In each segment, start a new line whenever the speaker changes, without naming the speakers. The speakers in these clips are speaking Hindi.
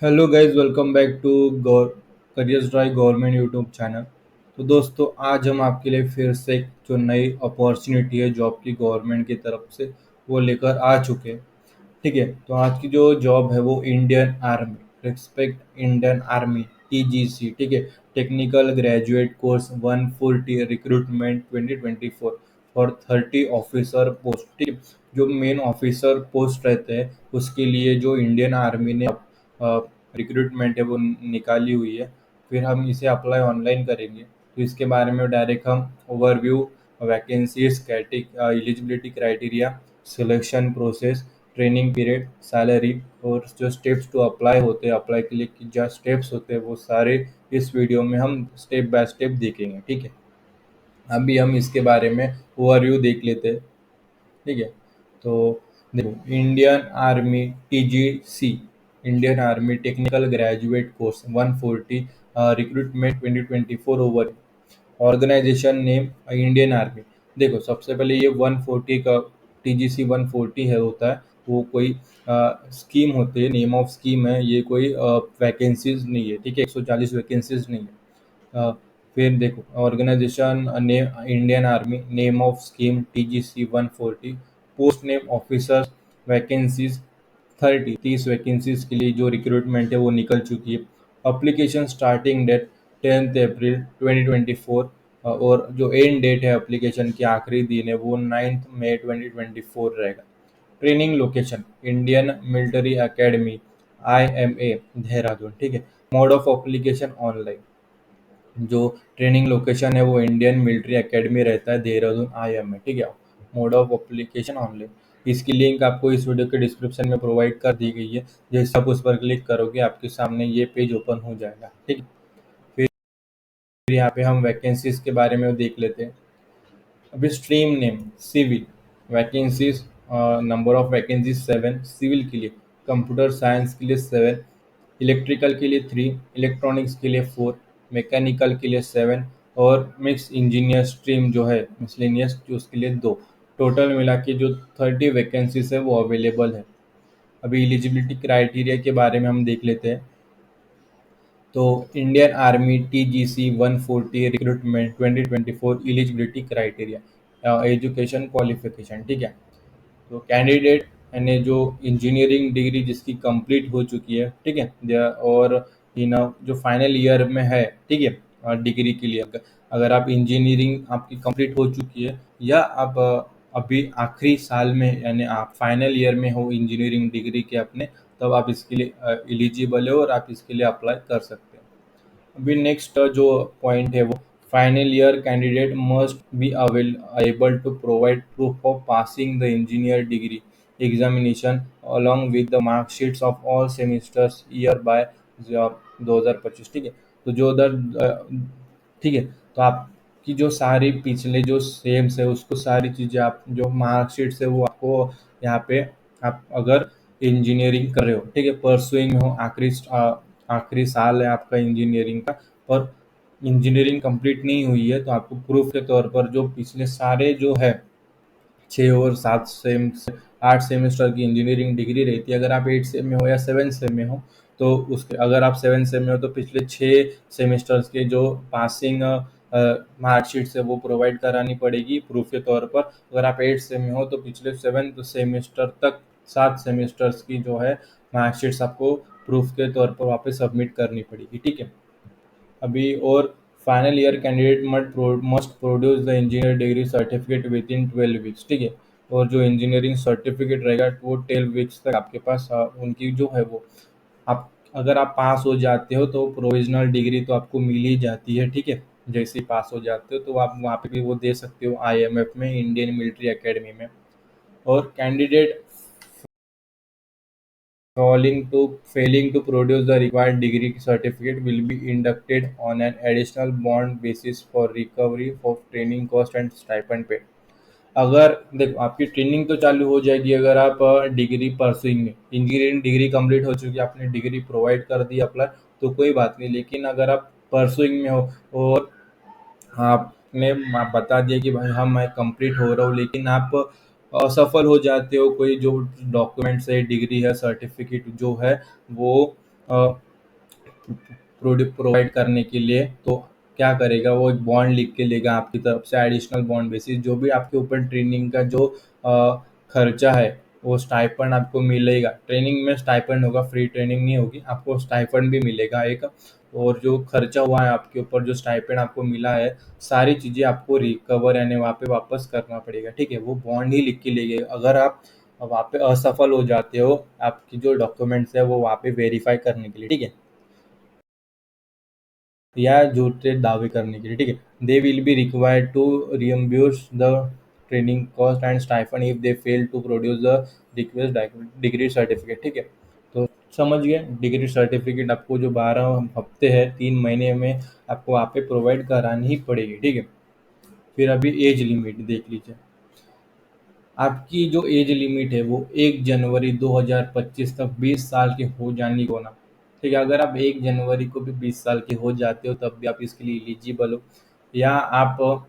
Hello guys, welcome back to careers drive government YouTube channel. तो दोस्तों, आज हम आपके लिए फिर से एक जो नई अपॉर्चुनिटी है जॉब की गवर्नमेंट की तरफ से वो लेकर आ चुके हैं। ठीक है, तो आज की जो जॉब है वो Indian army, respect Indian Army, TGC. ठीक है, technical graduate course 140 recruitment 2024 for 30 officer post. ठीक है, जो मेन ऑफिसर पोस्ट रहते हैं उसके लिए जो इंडियन आर्मी ने रिक्रूटमेंट है वो निकाली हुई है। फिर हम इसे अप्लाई ऑनलाइन करेंगे, तो इसके बारे में डायरेक्ट हम overview, vacancies, eligibility criteria, selection process, training period, salary और जो स्टेप्स टू अप्लाई होते हैं, अप्लाई के लिए क्या स्टेप्स होते हैं, वो सारे इस वीडियो में हम स्टेप बाय स्टेप देखेंगे। ठीक है, अभी हम इसके बारे में ओवरव्यू देख लेते हैं। ठीक है, तो देखो, Indian Army TGC, Indian Army technical graduate course 140 recruitment 2024 over. Organisation name Indian Army. देखो, सबसे पहले ये 140 का टीजीसी 140 है होता है, वो कोई स्कीम होती है, नेम ऑफ स्कीम है, ये कोई वैकेंसीज नहीं है। ठीक है, 140 वैकेंसीज नहीं है। अ, फिर देखो, organisation name Indian Army, name of scheme TGC 140, post name officer, vacancies 30 vacancies के लिए जो रिक्रूटमेंट है वो निकल चुकी है। अप्लीकेशन स्टार्टिंग डेट 10 अप्रैल 2024, और जो एंड डेट है एप्लीकेशन की आखिरी दिन है वो 9 मई 2024 रहेगा। Training location Indian military academy, IMA Dehradun. ठीक है, मोड ऑफ अप्लीकेशन ऑनलाइन। जो ट्रेनिंग लोकेशन है वो इंडियन मिलिट्री एकेडमी रहता है, देहरादून IMA। ठीक है, मोड ऑफ अप्लीकेशन ऑनलाइन। इसकी लिंक आपको इस वीडियो के डिस्क्रिप्शन में प्रोवाइड कर दी गई है। जैसे आप उस पर क्लिक करोगे आपके सामने ये पेज ओपन हो जाएगा। ठीक है, फिर यहाँ पे हम वैकेंसीज के बारे में देख लेते हैं। अभी stream name civil, vacancies, number of vacancies 7 civil के लिए। कंप्यूटर साइंस के लिए 7, इलेक्ट्रिकल के लिए 3, इलेक्ट्रॉनिक्स के लिए 4, मैकेनिकल के लिए 7, और मिक्स इंजीनियर स्ट्रीम जो है मिसलेनियस उसके लिए 2। टोटल मिला के जो 30 वैकेंसीज है वो अवेलेबल है। अभी एलिजिबिलिटी क्राइटेरिया के बारे में हम देख लेते हैं। तो Indian Army TGC 140 recruitment 2024 eligibility criteria, education qualification. ठीक है, तो कैंडिडेट यानी जो इंजीनियरिंग डिग्री जिसकी कंप्लीट हो चुकी है। ठीक है, और इन जो फाइनल ईयर में है। ठीक है, डिग्री के लिए अगर आप इंजीनियरिंग आपकी कंप्लीट हो चुकी है, या आप अभी आखिरी साल में यानी आप फाइनल ईयर में हो इंजीनियरिंग डिग्री के अपने, तब आप इसके लिए एलिजिबल हो और आप इसके लिए अप्लाई कर सकते हैं। अभी नेक्स्ट जो पॉइंट है वो, final year candidate must be able to provide proof of passing the engineer degree examination along with the mark sheets of all semesters year by 2025। ठीक है, तो जो उधर ठीक है, तो आपकी जो सारी पिछले जो सेम्स है उसको सारी चीज़ें आप जो मार्कशीट है वो आपको यहाँ पे, आप अगर इंजीनियरिंग कर रहे हो, ठीक है, परसुइंग हो, आखिरी साल है आपका इंजीनियरिंग का, पर इंजीनियरिंग कंप्लीट नहीं हुई है, तो आपको प्रूफ के तौर पर जो पिछले सारे जो है 6 और 7 सेम 8 सेमेस्टर की इंजीनियरिंग डिग्री रहती है। अगर आप 8 सेम में हो या 7 सेम में हो, तो उसके अगर आप 7 सेम में हो तो पिछले 6 सेमेस्टर्स के जो पासिंग मार्कशीट है वो प्रोवाइड करानी पड़ेगी प्रूफ के तौर पर। अगर आप 8 सेम में हो तो पिछले 7 सेमेस्टर तक 7 सेमेस्टर्स की जो है मार्कशीट्स आपको प्रूफ के तौर पर वापस सबमिट करनी पड़ेगी। ठीक है, अभी और final year candidate must produce the engineer degree certificate with in 12 weeks. ठीक है, और जो इंजीनियरिंग सर्टिफिकेट रहेगा वो 12 वीक्स तक आपके पास उनकी जो है वो, आप अगर आप पास हो जाते हो तो प्रोविजनल डिग्री तो आपको मिल ही जाती है। ठीक है, जैसे ही पास हो जाते हो तो आप वहाँ पे भी वो दे सकते हो, IMF में, इंडियन मिलिट्री एकेडमी में। और candidate failing to produce the required degree certificate will be inducted on an additional bond basis for recovery of training cost and stipend paid। अगर देखो, आपकी ट्रेनिंग तो चालू हो जाएगी अगर आप डिग्री परसुइंग में, इंजीनियरिंग डिग्री कंप्लीट हो चुकी है, आपने डिग्री प्रोवाइड कर दी अप्लाई, तो कोई बात नहीं। लेकिन अगर आप परसुइंग में हो और आपने बता दिया कि भाई हाँ मैं कंप्लीट हो रहा हूँ, लेकिन आप असफल हो जाते हो, कोई जो डॉक्यूमेंट्स है, डिग्री है, सर्टिफिकेट जो है वो प्रोवाइड करने के लिए, तो क्या करेगा, वो एक बॉन्ड लिख के लेगा आपकी तरफ से, एडिशनल बॉन्ड बेसिस जो भी आपके ऊपर ट्रेनिंग का जो खर्चा है, वो स्टाइपेंड आपको मिलेगा। ट्रेनिंग में स्टाइपेंड होगा, फ्री ट्रेनिंग नहीं होगी, आपको स्टाइपेंड भी मिलेगा एक। और जो खर्चा हुआ है आपके ऊपर, जो स्टाइपेंड आपको मिला है, सारी चीज़ें आपको रिकवर यानी वहाँ पे वापस करना पड़ेगा, ठीक है। वो बॉन्ड ही लिख के ले गए। अगर आप वहाँ पे असफल हो जाते हो, आपकी जो डॉक्यूमेंट्स है वो वहाँ पे वेरीफाई करने के लिए, ठीक है, या झूठे दावे करने के लिए, ठीक है, they will be required to reimburse the training cost and stipend if they fail to produce the request degree certificate, ठीक है। तो समझ गए, डिग्री सर्टिफिकेट आपको जो 12 हफ्ते है, 3 महीने में आपको वहाँ पे प्रोवाइड करानी ही पड़ेगी, ठीक है। फिर अभी एज लिमिट देख लीजिए। आपकी जो एज लिमिट है वो 1 जनवरी 2025 तक 20 साल के हो जाने को ना, ठीक है। अगर आप 1 जनवरी को भी 20 साल के हो जाते हो तब भी आप इसके लिए एलिजिबल हो। या आप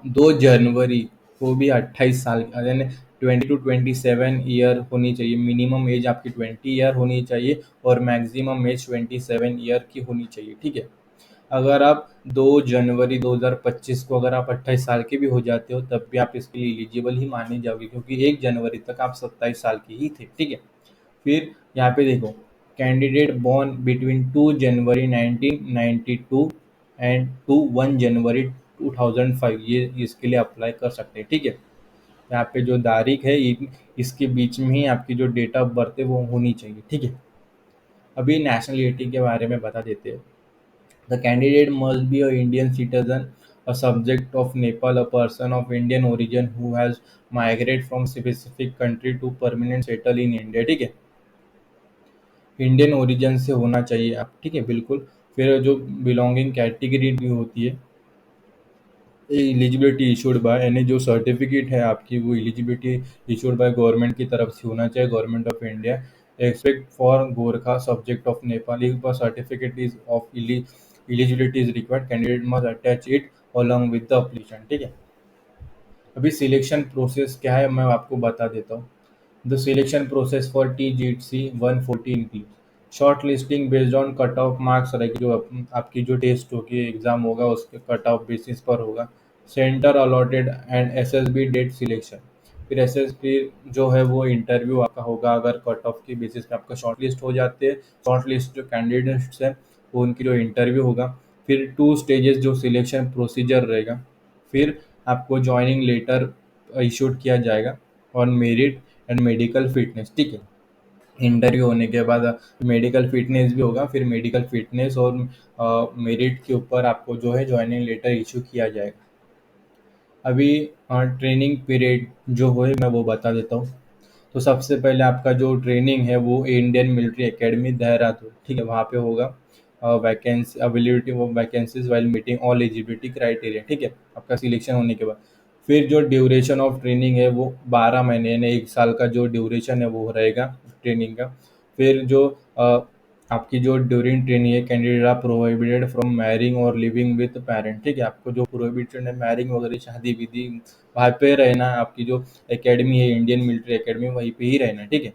2 जनवरी को भी 28 साल यानी 20 to 27 ईयर होनी चाहिए, मिनिमम एज आपकी 20 ईयर होनी चाहिए और मैक्सिमम एज 27 ईयर की होनी चाहिए, ठीक है। अगर आप 2 जनवरी 2025 को अगर आप 28 साल के भी हो जाते हो तब भी आप इसके लिए एलिजिबल ही माने जाओगे, क्योंकि 1 जनवरी तक आप 27 साल के ही थे, ठीक है। फिर यहाँ पे देखो, candidate born between 2 January 1992 and 1 जनवरी 2005, ये इसके लिए अप्लाई कर सकते हैं, ठीक है। यहाँ पे जो तारीख है, इसके बीच में ही आपकी जो डेट ऑफ बर्थ है वो होनी चाहिए, ठीक है। अभी नेशनलिटी के बारे में बता देते हैं। The candidate must be a Indian citizen, a subject of Nepal, a person of Indian origin who has migrated from specific country to permanent settle in India, ठीक है। इंडियन ओरिजिन से होना चाहिए आप, ठीक है, बिल्कुल। फिर जो बिलोंगिंग कैटेगरी की होती है, एलिजिबिलिटी इशूड बाय यानी जो सर्टिफिकेट है आपकी, वो एलिजिबिलिटी इशूड बाय गवर्नमेंट की तरफ से होना चाहिए, government of India. Expect for Gorkha subject of Nepali पर certificate is of eligibility is required, candidate must attach it along with the application, ठीक है। अभी सिलेक्शन प्रोसेस क्या है मैं आपको बता देता हूँ। The selection process for TGC 114 की short listing based on cut off marks रहेगी, जो आपकी जो टेस्ट होगी, एग्जाम होगा, उसके कट ऑफ बेसिस पर होगा। Centre allotted and SSB date selection. फिर SSB जो है वो इंटरव्यू आपका होगा, अगर कट ऑफ की बेसिस पे आपका शॉर्ट लिस्ट हो जाते हैं, शॉर्ट लिस्ट जो कैंडिडेट्स हैं वो उनकी जो इंटरव्यू होगा। फिर 2 स्टेजेस जो सिलेक्शन प्रोसीजर रहेगा। फिर आपको जॉइनिंग लेटर इशूड किया जाएगा on merit and medical fitness, ठीक है। इंटरव्यू होने के बाद मेडिकल फिटनेस भी होगा, फिर मेडिकल फिटनेस और मेरिट के ऊपर आपको जो है जॉइनिंग लेटर इशू किया जाएगा। अभी ट्रेनिंग पीरियड जो है मैं वो बता देता हूँ। तो सबसे पहले आपका जो ट्रेनिंग है वो इंडियन मिलिट्री एकेडमी देहरादून, ठीक है, वहाँ पे होगा। Vacancy availability of vacancies while meeting all eligibility criteria, ठीक है, आपका सिलेक्शन होने के बाद। फिर जो ड्यूरेशन ऑफ ट्रेनिंग है वो 12 महीने यानी 1 साल का जो ड्यूरेशन है वो रहेगा ट्रेनिंग का। फिर जो आपकी जो ड्यूरिंग ट्रेनिंग है, candidate are prohibited from marrying or living with parent, ठीक है। आपको जो प्रोहिबिटेड है मैरिंग वगैरह शादी विधि, वहाँ पे रहना, आपकी जो एकेडमी है इंडियन मिलिट्री एकेडमी वहीं पे ही रहना, ठीक है।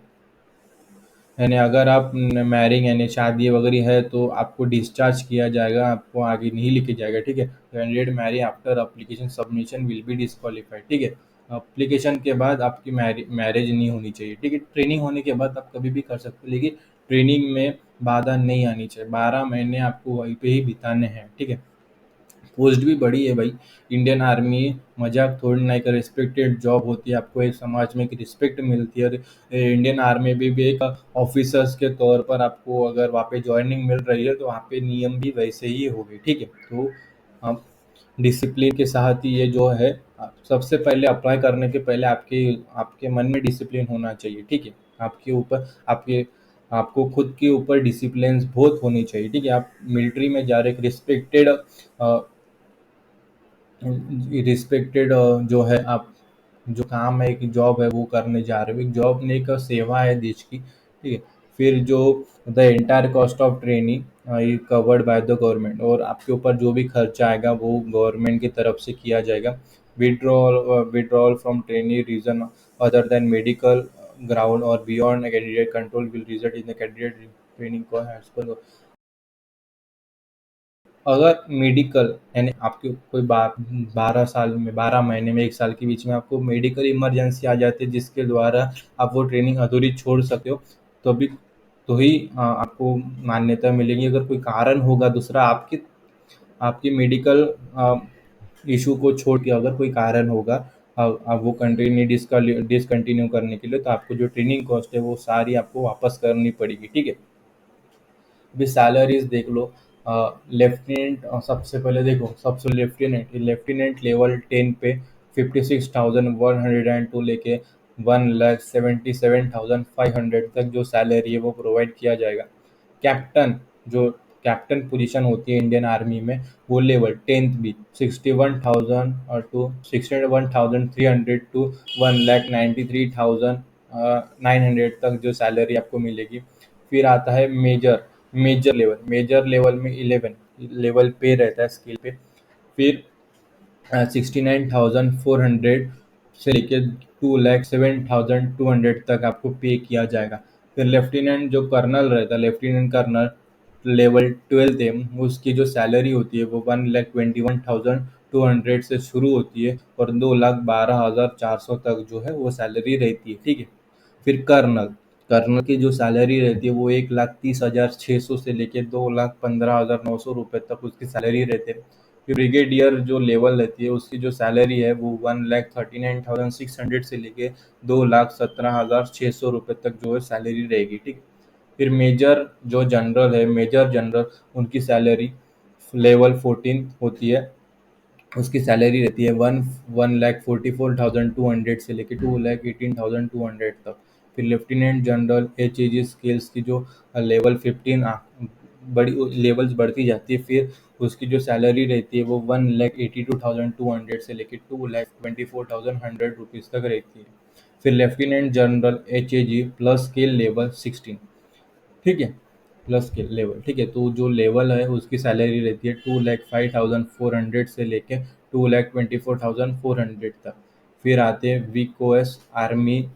यानी अगर आप मैरिंग यानी शादी वगैरह है तो आपको डिस्चार्ज किया जाएगा, आपको आगे नहीं लेके जाएगा, ठीक है। Candidate marry after application submission will be disqualified, ठीक है। एप्लीकेशन के बाद आपकी मैरिज नहीं होनी चाहिए, ठीक है। ट्रेनिंग होने के बाद आप कभी भी कर सकते हो, लेकिन ट्रेनिंग में बाधा नहीं आनी चाहिए। 12 महीने आपको वहीं पे ही बिताने हैं, ठीक है। पोस्ट भी बड़ी है भाई। इंडियन आर्मी मजाक थोड़ी ना, एक रिस्पेक्टेड जॉब होती है, आपको एक समाज में एक रिस्पेक्ट मिलती है। और इंडियन आर्मी भी एक ऑफिसर्स के तौर पर आपको अगर वहाँ पे ज्वाइनिंग मिल रही है तो वहाँ पे नियम भी वैसे ही होंगे, ठीक है। तो डिसिप्लिन के साथ ही ये जो है, सबसे पहले अप्लाई करने के पहले आपके आपके मन में डिसिप्लिन होना चाहिए, ठीक है। आपके ऊपर आपके आपको खुद के ऊपर डिसिप्लिन बहुत होनी चाहिए, ठीक है। आप मिलिट्री में जा रहे एक रिस्पेक्टेड जो है, आप जो काम है, एक जॉब है वो करने जा रहे हो, एक जॉब नहीं, एक सेवा है देश की, ठीक है। फिर जो the entire cost of training covered by the government, और आपके ऊपर जो भी खर्चा आएगा वो गवर्नमेंट की तरफ से किया जाएगा। Withdrawal from training reason other than medical ground और beyond candidate control will result in the candidate training को है। अगर मेडिकल यानी आपके कोई 12 साल में 12 महीने में 1 साल के बीच में आपको मेडिकल इमरजेंसी आ जाती है जिसके द्वारा आप वो ट्रेनिंग अधूरी छोड़ सकते हो, तो भी तो ही आपको मान्यता मिलेगी। अगर कोई कारण होगा दूसरा आपकी आपकी मेडिकल इशू को छोड़ के अगर कोई कारण होगा अब वो कंटिन्यू डिसकंटिन्यू करने के लिए, तो आपको जो ट्रेनिंग कॉस्ट है वो सारी आपको वापस करनी पड़ेगी, ठीक है। अभी सैलरीज देख लो। लेफ्टिनेंट सबसे पहले देखो, सबसे लेफ्टिनेंट लेवल 10 पे 56,102 लेके 1,77,500 तक जो सैलरी है वो प्रोवाइड किया जाएगा। कैप्टन जो कैप्टन पोजीशन होती है इंडियन आर्मी में, वो लेवल 10th भी 61,300 टू 1,93,900 तक जो सैलरी आपको मिलेगी। फिर आता है मेजर लेवल में 11 लेवल पे रहता है स्केल पे। फिर 69,400 से लेके 2,07,200 तक आपको पे किया जाएगा। फिर लेफ्टिनेंट जो कर्नल रहता है, लेफ्टिनेंट कर्नल लेवल 12 है, उसकी जो सैलरी होती है वो 1,21,200 से शुरू होती है और 2,12,400 तक जो है वो सैलरी रहती है, ठीक है। फिर कर्नल कर्नल की जो सैलरी रहती है वो 1,30,600 से लेके 2,15,900 रुपये तक उसकी सैलरी रहती है। फिर ब्रिगेडियर जो लेवल रहती है उसकी जो सैलरी है वो 1,39,600 से लेके 2,17,600 रुपये तक जो है सैलरी रहेगी, ठीक। फिर मेजर जनरल उनकी सैलरी लेवल 14 होती है। उसकी सैलरी रहती है 1,44,200 से लेके 2,18,200 तक। फिर लेफ्टिनेंट जनरल HAG स्केल्स की जो लेवल 15 बड़ी लेवल्स बढ़ती जाती है, फिर उसकी जो सैलरी रहती है वो 1,82,200 से लेके 2,24,100 रुपीज़ तक रहती है। फिर lieutenant general HAG plus scale level 16, ठीक है। प्लस के लेवल, ठीक है। तो जो लेवल है उसकी सैलरी रहती है 2,05,400 से लेके 2,24,400 तक। फिर आते हैं वीकोएस आर्मी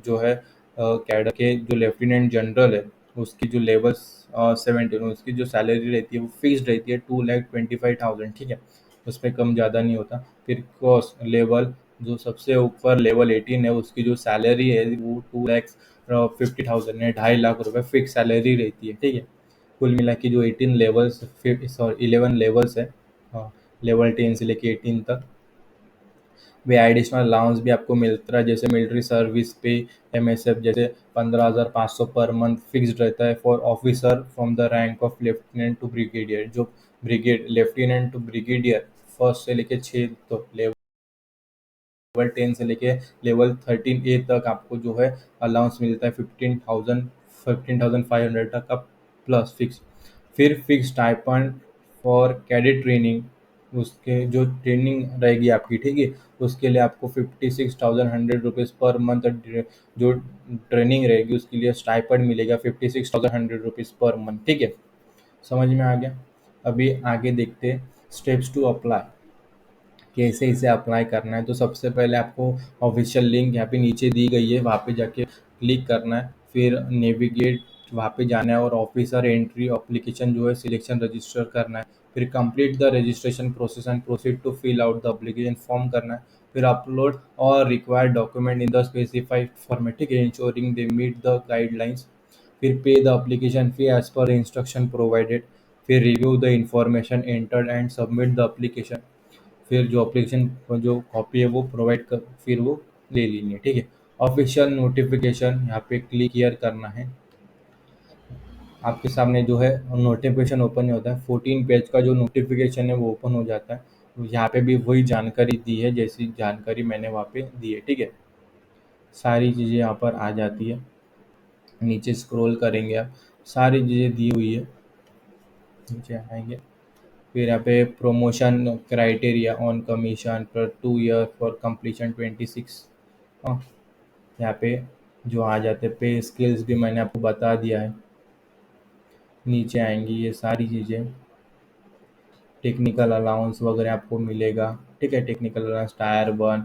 जो है कैडर के जो लेफ्टिनेंट जनरल है उसकी जो लेवल 17 उसकी जो सैलरी रहती है वो फिक्स्ड रहती है 2,25,000, ठीक है। उस पर कम ज़्यादा नहीं होता। फिर क्रॉस लेवल जो सबसे ऊपर लेवल 18 है उसकी जो सैलरी है वो 2,50,000 है, 2.5 लाख रुपए फिक्स सैलरी रहती है, ठीक है। कुल मिला के जो 18 लेवल्स सॉरी 11 लेवल्स है, हाँ, लेवल 10 से लेके 18 तक वे एडिशनल अलाउंस भी आपको मिलता है, जैसे मिलिट्री सर्विस पे MSF जैसे 15,500 पर मंथ फिक्स्ड रहता है for officer from the rank of lieutenant to brigadier. जो लेफ्टिनेंट टू ब्रिगेडियर फर्स्ट से लेके 6 तो लेवल 10 से लेके लेवल 13A तक आपको जो है अलाउंस मिलता है 15,500 तक का प्लस फिक्स। फिर fix stipend for cadet training, उसके जो ट्रेनिंग रहेगी आपकी, ठीक है, उसके लिए आपको 56,100 रुपीज़ पर मंथ जो ट्रेनिंग रहेगी उसके लिए स्टाइपेंड मिलेगा 56,100 रुपीज़ पर मंथ, ठीक है। समझ में आ गया। अभी आगे देखते हैं स्टेप्स टू अप्लाई, कैसे इसे अप्लाई करना है। तो सबसे पहले आपको ऑफिशियल लिंक यहाँ पे नीचे दी गई है, वहाँ पे जाके क्लिक करना है। फिर नेविगेट वहाँ पे जाना है और ऑफिसर एंट्री एप्लीकेशन जो है सिलेक्शन रजिस्टर करना है। फिर complete the registration process and proceed to fill out the application form करना है। फिर अपलोड और required document in the specified format, ठीक है, ensuring they meet the guidelines. फिर pay the application fee as per instruction provided. फिर review the information entered and submit the application. फिर जो एप्लीकेशन जो कॉपी है वो प्रोवाइड कर फिर वो ले लेनी है, ठीक है। ऑफिशियल नोटिफिकेशन यहाँ पे क्लिक हियर करना है। आपके सामने जो है नोटिफिकेशन ओपन नहीं होता है, 14 पेज का जो नोटिफिकेशन है वो ओपन हो जाता है। तो यहाँ पे भी वही जानकारी दी है जैसी जानकारी मैंने वहाँ पे दी है, ठीक है। सारी चीज़ें यहाँ पर आ जाती है। नीचे स्क्रॉल करेंगे आप, सारी चीज़ें दी हुई है, नीचे आएंगे। फिर यहाँ पे प्रमोशन क्राइटेरिया ऑन कमीशन पर 2 ईयर फॉर कंप्लीशन 26। हाँ, यहाँ पे जो आ जाते पे स्किल्स भी मैंने आपको बता दिया है। नीचे आएंगी ये सारी चीज़ें, टेक्निकल अलाउंस वगैरह आपको मिलेगा, ठीक है। टेक्निकल अलाउंस टायर 1,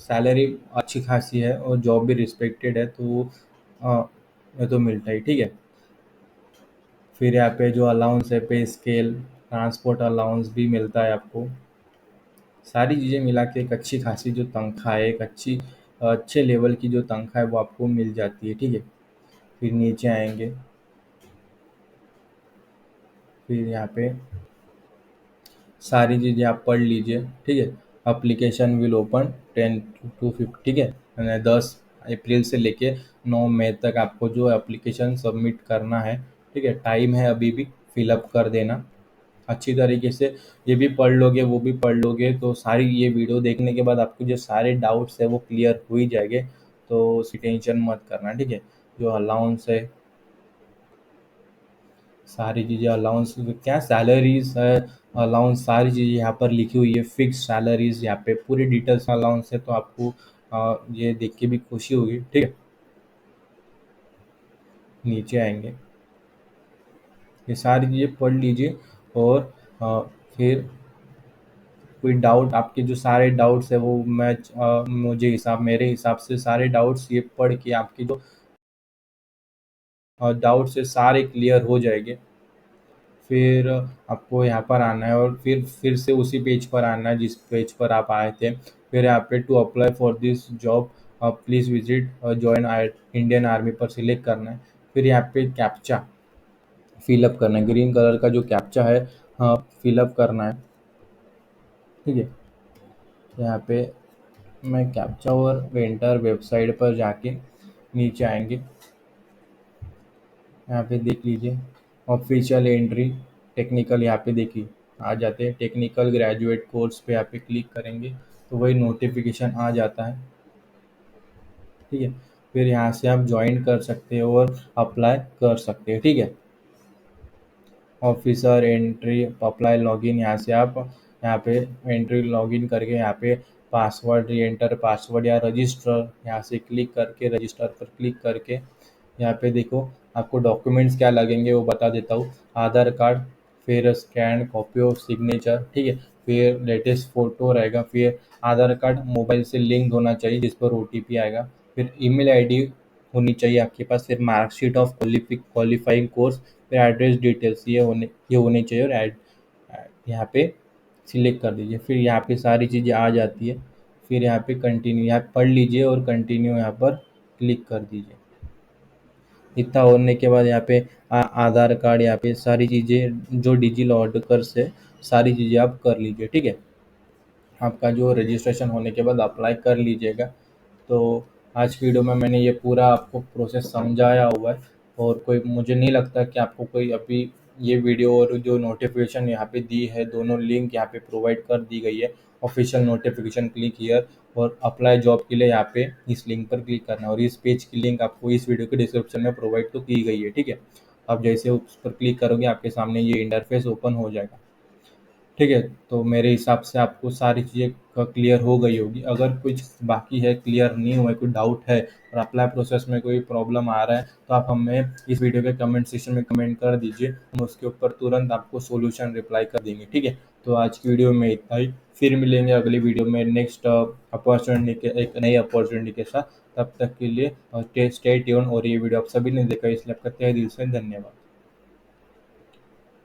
सैलरी अच्छी खासी है और जॉब भी रिस्पेक्टेड है, तो ये तो मिलता ही, ठीक है। फिर यहाँ पे जो अलाउंस है, पे स्केल, ट्रांसपोर्ट अलाउंस भी मिलता है आपको। सारी चीज़ें मिला के एक अच्छी खासी जो तनख्वाह है, एक अच्छे लेवल की जो तनख्वाह है वो आपको मिल जाती है, ठीक है। फिर नीचे आएंगे, फिर यहाँ पे सारी चीज़ें आप पढ़ लीजिए, ठीक है। अप्लीकेशन विल ओपन 10 to 5, ठीक है। 10 अप्रैल से लेके 9 मई तक आपको जो एप्लीकेशन सबमिट करना है, ठीक है। टाइम है अभी भी, फिलअप कर देना अच्छी तरीके से। ये भी पढ़ लोगे, वो भी पढ़ लोगे, तो सारी ये वीडियो देखने के बाद आपको जो सारे डाउट्स है वो क्लियर हो ही जाएंगे। तो उसकी टेंशन मत करना, ठीक है। जो अलाउंस है, सारी चीज़ें अलाउंस क्या सैलरीज है, अलाउंस सारी चीज़ें यहाँ पर लिखी हुई है। फिक्स सैलरीज यहाँ पे पूरी डिटेल्स अलाउंस है, तो आपको ये देख के भी खुशी होगी, ठीक है। नीचे आएंगे, ये सारी चीज़ें पढ़ लीजिए। और अ, फिर कोई डाउट, आपके जो सारे डाउट्स है वो मेरे हिसाब से सारे डाउट्स ये पढ़ के आपके जो डाउट्स है सारे क्लियर हो जाएंगे। फिर आपको यहाँ पर आना है और फिर से उसी पेज पर आना है जिस पेज पर आप आए थे। फिर यहाँ पे to apply for this job please visit join Indian Army पर सिलेक्ट करना है। फिर यहाँ पे कैप्चा फिलअप करना है, ग्रीन कलर का जो कैप्चा है, हाँ, फिलअप करना है, ठीक है। यहाँ पे मैं कैप्चा और वेंटर वेबसाइट पर जाके नीचे आएंगे, यहाँ पे देख लीजिए ऑफिशियल एंट्री टेक्निकल, यहाँ पे देखिए आ जाते हैं। टेक्निकल ग्रेजुएट कोर्स पे यहाँ पे क्लिक करेंगे तो वही नोटिफिकेशन आ जाता है, ठीक है। फिर यहाँ से आप ज्वाइन कर सकते हो और अप्लाई कर सकते हो, ठीक है। ऑफिसर एंट्री अप्लाई लॉगिन, यहाँ से आप यहाँ पे एंट्री लॉगिन करके यहाँ पे पासवर्ड री एंटर पासवर्ड या रजिस्टर, यहाँ से क्लिक करके रजिस्टर पर क्लिक करके यहाँ पे देखो आपको डॉक्यूमेंट्स क्या लगेंगे वो बता देता हूँ। आधार कार्ड, फिर स्कैन कॉपी ऑफ सिग्नेचर, ठीक है। फिर लेटेस्ट फोटो रहेगा, फिर आधार कार्ड मोबाइल से लिंक होना चाहिए जिस पर ओटीपी आएगा। फिर ईमेल आईडी होनी चाहिए आपके पास। फिर मार्कशीट ऑफ क्वालिफाइंग कोर्स, फिर एड्रेस डिटेल्स ये होने चाहिए। और यहाँ पे सिलेक्ट कर दीजिए, फिर यहाँ पे सारी चीज़ें आ जाती है। फिर यहाँ पे कंटिन्यू यहाँ पढ़ लीजिए और कंटिन्यू यहाँ पर क्लिक कर दीजिए। इतना होने के बाद यहाँ पे आधार कार्ड, यहाँ पे सारी चीज़ें जो डिजी लॉकर से सारी चीज़ें आप कर लीजिए, ठीक है। आपका जो रजिस्ट्रेशन होने के बाद अप्लाई कर लीजिएगा। तो आज की वीडियो में मैंने ये पूरा आपको प्रोसेस समझाया हुआ है। और कोई मुझे नहीं लगता कि आपको कोई अभी ये वीडियो और जो नोटिफिकेशन यहाँ पे दी है, दोनों लिंक यहाँ पे प्रोवाइड कर दी गई है। ऑफिशियल नोटिफिकेशन क्लिक हियर और अप्लाई जॉब के लिए यहाँ पे इस लिंक पर क्लिक करना है। और इस पेज की लिंक आपको इस वीडियो के डिस्क्रिप्शन में प्रोवाइड तो की गई है, ठीक है। आप जैसे उस पर क्लिक करोगे आपके सामने ये इंटरफेस ओपन हो जाएगा, ठीक है। तो मेरे हिसाब से आपको सारी चीज़ें क्लियर हो गई होगी। अगर कुछ बाकी है, क्लियर नहीं हुआ है, कोई डाउट है और अप्लाई प्रोसेस में कोई प्रॉब्लम आ रहा है, तो आप हमें इस वीडियो के कमेंट सेक्शन में कमेंट कर दीजिए, हम उसके ऊपर तुरंत आपको सॉल्यूशन रिप्लाई कर देंगे, ठीक है। तो आज की वीडियो में इतना ही। फिर मिलेंगे अगली वीडियो में नेक्स्ट अपॉर्चुनिटी के एक नई अपॉर्चुनिटी के साथ। तब तक के लिए स्टे ट्यून। और ये वीडियो आप सभी ने देखा इसलिए आपका तहे दिल से धन्यवाद।